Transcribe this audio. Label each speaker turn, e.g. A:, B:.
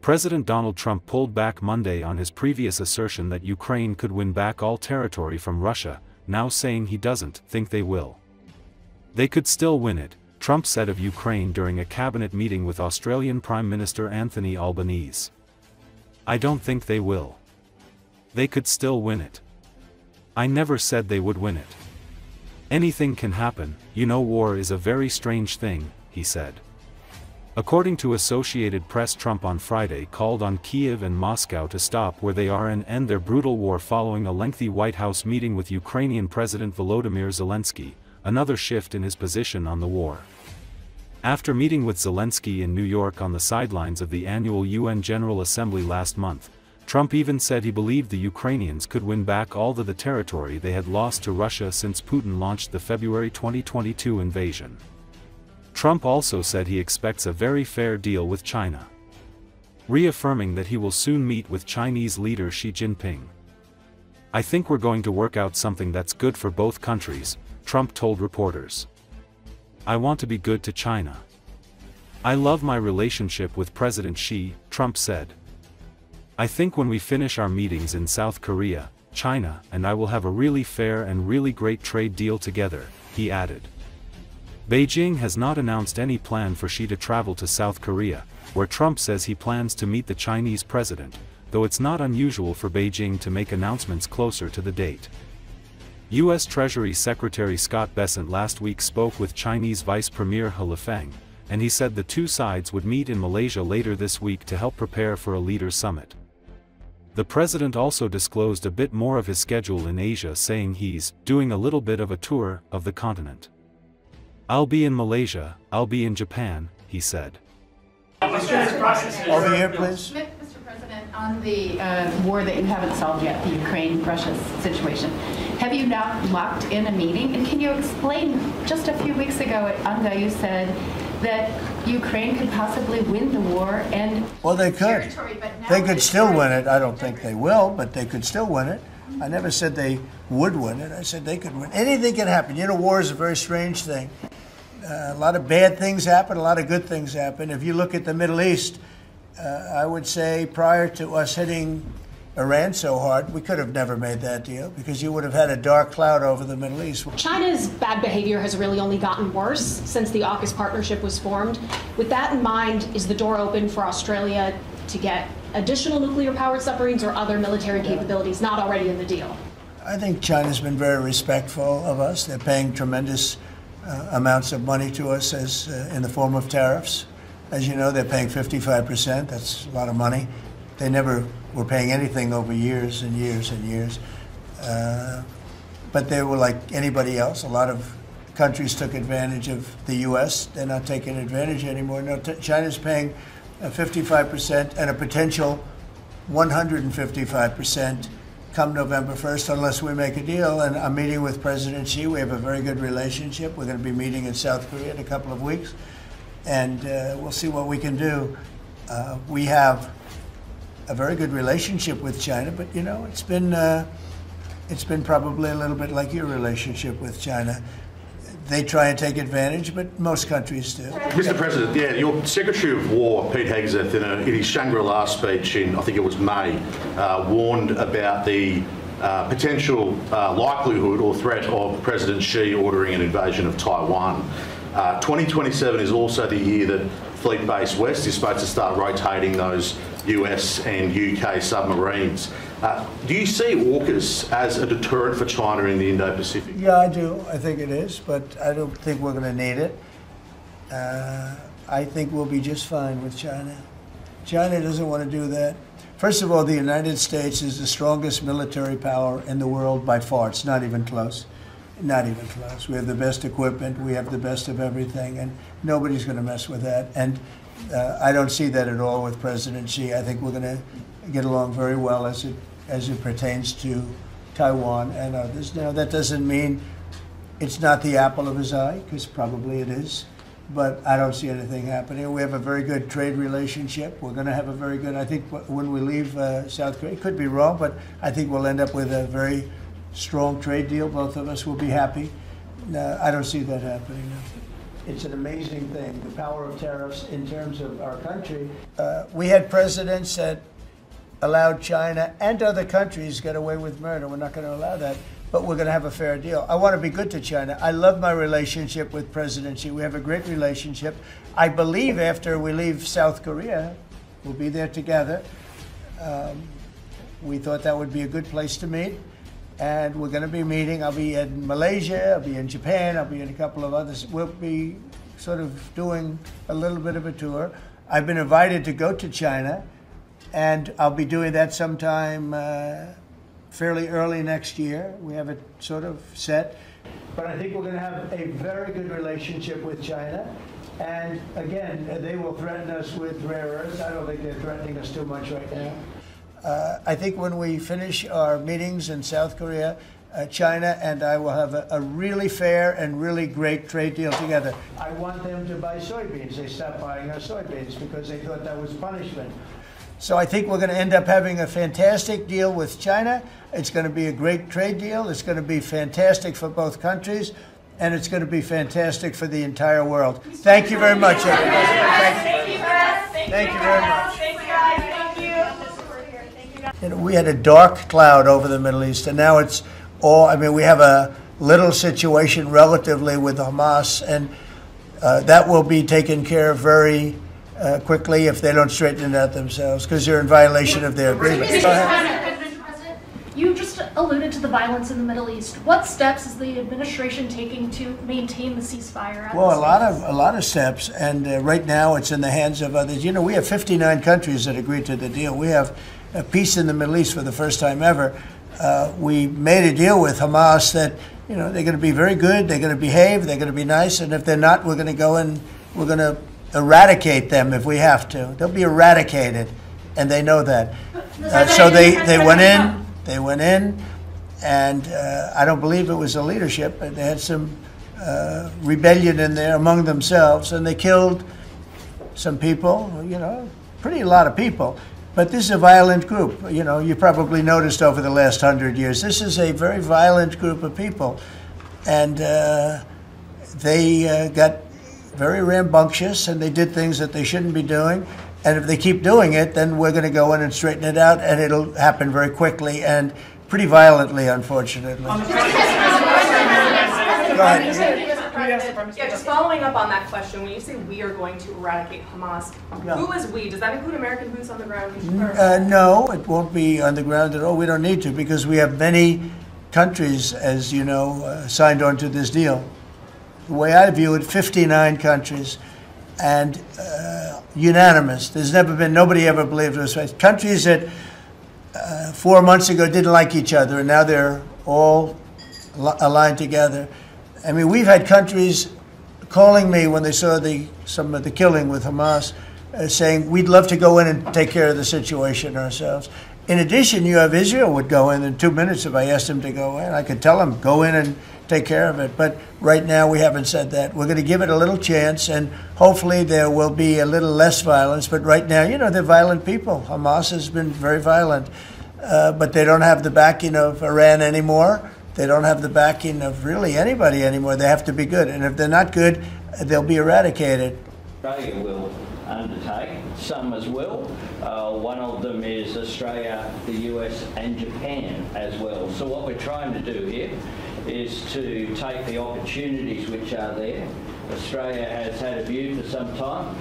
A: President Donald Trump pulled back Monday on his previous assertion that Ukraine could win back all territory from Russia, now saying he doesn't think they will. They could still win it, Trump said of Ukraine during a cabinet meeting with Australian Prime Minister Anthony Albanese. I don't think they will. They could still win it. I never said they would win it. Anything can happen, you know, war is a very strange thing, he said. According to Associated Press, Trump on Friday called on Kiev and Moscow to stop where they are and end their brutal war following a lengthy White House meeting with Ukrainian President Volodymyr Zelenskyy, another shift in his position on the war. After meeting with Zelensky in New York on the sidelines of the annual UN General Assembly last month, Trump even said he believed the Ukrainians could win back all of the territory they had lost to Russia since Putin launched the February 2022 invasion. Trump also said he expects a very fair deal with China, reaffirming that he will soon meet with Chinese leader Xi Jinping. I think we're going to work out something that's good for both countries, Trump told reporters. I want to be good to China. I love my relationship with President Xi, Trump said. I think when we finish our meetings in South Korea, China and I will have a really fair and really great trade deal together, he added. Beijing has not announced any plan for Xi to travel to South Korea, where Trump says he plans to meet the Chinese president, though it's not unusual for Beijing to make announcements closer to the date. U.S. Treasury Secretary Scott Bessent last week spoke with Chinese Vice Premier He Lifeng, and he said the two sides would meet in Malaysia later this week to help prepare for a leaders' summit. The president also disclosed a bit more of his schedule in Asia, saying he's doing a little bit of a tour of the continent. I'll be in Malaysia, I'll be in Japan, he said.
B: Over here, please.
C: Mr. President, on the war that you haven't solved yet, the Ukraine-Russia situation, have you now locked in a meeting? And can you explain, just a few weeks ago at UNGA, you said that Ukraine could possibly win the war and...
B: Well, they could. They could still win it. I don't think they will, but they could still win it. I never said they would win it. I said they could win. Anything can happen. You know, war is a very strange thing. A lot of bad things happen, a lot of good things happen. If you look at the Middle East, I would say prior to us hitting Iran so hard, we could have never made that deal because you would have had a dark cloud over the Middle East.
D: China's bad behavior has really only gotten worse since the AUKUS partnership was formed. With that in mind, is the door open for Australia to get additional nuclear-powered submarines or other military capabilities not already in the deal?
B: I think China's been very respectful of us. They're paying tremendous amounts of money to us as in the form of tariffs. As you know, they're paying 55%. That's a lot of money. They never were paying anything over years and years and years. But they were like anybody else. A lot of countries took advantage of the U.S. They're not taking advantage anymore. No, China's paying 55% and a potential 155% come November 1st, unless we make a deal. And I'm meeting with President Xi. We have a very good relationship. We're going to be meeting in South Korea in a couple of weeks, and we'll see what we can do. We have a very good relationship with China, but you know, it's been probably a little bit like your relationship with China. They try and take advantage, but most countries do.
E: Mr. President, yeah, your Secretary of War, Pete Hegseth, in his Shangri-La speech in, I think it was May, warned about the potential likelihood or threat of President Xi ordering an invasion of Taiwan. 2027 is also the year that Fleet Base West is supposed to start rotating those US and UK submarines. Do you see AUKUS as a deterrent for China in the Indo-Pacific?
B: Yeah, I do. I think it is, but I don't think we're going to need it. I think we'll be just fine with China. China doesn't want to do that. First of all, the United States is the strongest military power in the world by far. It's not even close. Not even close. We have the best equipment. We have the best of everything, and nobody's going to mess with that. And I don't see that at all with President Xi. I think we're going to get along very well as it pertains to Taiwan and others. Now, that doesn't mean it's not the apple of his eye, because probably it is. But I don't see anything happening. We have a very good trade relationship. We're going to have a very good, I think when we leave South Korea, it could be wrong, but I think we'll end up with a very strong trade deal. Both of us will be happy. I don't see that happening now. It's an amazing thing, the power of tariffs in terms of our country. We had presidents that allowed China and other countries get away with murder. We're not going to allow that, but we're going to have a fair deal. I want to be good to China. I love my relationship with President Xi. We have a great relationship. I believe after we leave South Korea, we'll be there together. We thought that would be a good place to meet. And we're going to be meeting. I'll be in Malaysia, I'll be in Japan, I'll be in a couple of others. We'll be sort of doing a little bit of a tour. I've been invited to go to China, and I'll be doing that sometime fairly early next year. We have it sort of set. But I think we're going to have a very good relationship with China. And again, they will threaten us with rare earths. I don't think they're threatening us too much right now. I think when we finish our meetings in South Korea, China and I will have a really fair and really great trade deal together. I want them to buy soybeans. They stopped buying our soybeans because they thought that was punishment. So I think we're going to end up having a fantastic deal with China. It's going to be a great trade deal. It's going to be fantastic for both countries, and it's going to be fantastic for the entire world. Thank you very much, everybody. Thank you very much. You know, we had a dark cloud over the Middle East, and now it's all, I mean, we have a little situation relatively with Hamas, and that will be taken care of very quickly if they don't straighten it out themselves, because they're in violation of their agreement.
F: President, you just alluded to the violence in the Middle East. What steps is the administration taking to maintain the ceasefire?
B: Well, a lot of steps, and right now it's in the hands of others. You know, we have 59 countries that agreed to the deal. We have a peace in the Middle East for the first time ever. We made a deal with Hamas that, you know, they're going to be very good, they're going to behave, they're going to be nice, and if they're not, we're going to go and we're going to eradicate them if we have to. They'll be eradicated, and they know that. So they went in, and I don't believe it was the leadership, but they had some rebellion in there among themselves, and they killed some people, you know, a lot of people. But this is a violent group. You know, you probably noticed over the last 100 years, this is a very violent group of people. And they got very rambunctious, and they did things that they shouldn't be doing. And if they keep doing it, then we're going to go in and straighten it out, and it'll happen very quickly and pretty violently, unfortunately. Go ahead.
G: Yeah, just following up on that question, when you say we are going to eradicate Hamas, who is we? Does that include American boots on the ground?
B: No, it won't be on the ground at all. We don't need to, because we have many countries, as you know, signed on to this deal. The way I view it, 59 countries, and unanimous. There's never been, nobody ever believed it was right. Countries that 4 months ago didn't like each other, and now they're all aligned together. I mean, we've had countries calling me when they saw some of the killing with Hamas, saying, we'd love to go in and take care of the situation ourselves. In addition, you have Israel would go in 2 minutes if I asked him to go in. I could tell him, go in and take care of it. But right now, we haven't said that. We're going to give it a little chance, and hopefully there will be a little less violence. But right now, you know, they're violent people. Hamas has been very violent. But they don't have the backing of Iran anymore. They don't have the backing of really anybody anymore. They have to be good. And if they're not good, they'll be eradicated.
H: Australia will undertake, some as well. One of them is Australia, the US and Japan as well. So what we're trying to do here is to take the opportunities which are there. Australia has had a view for some time.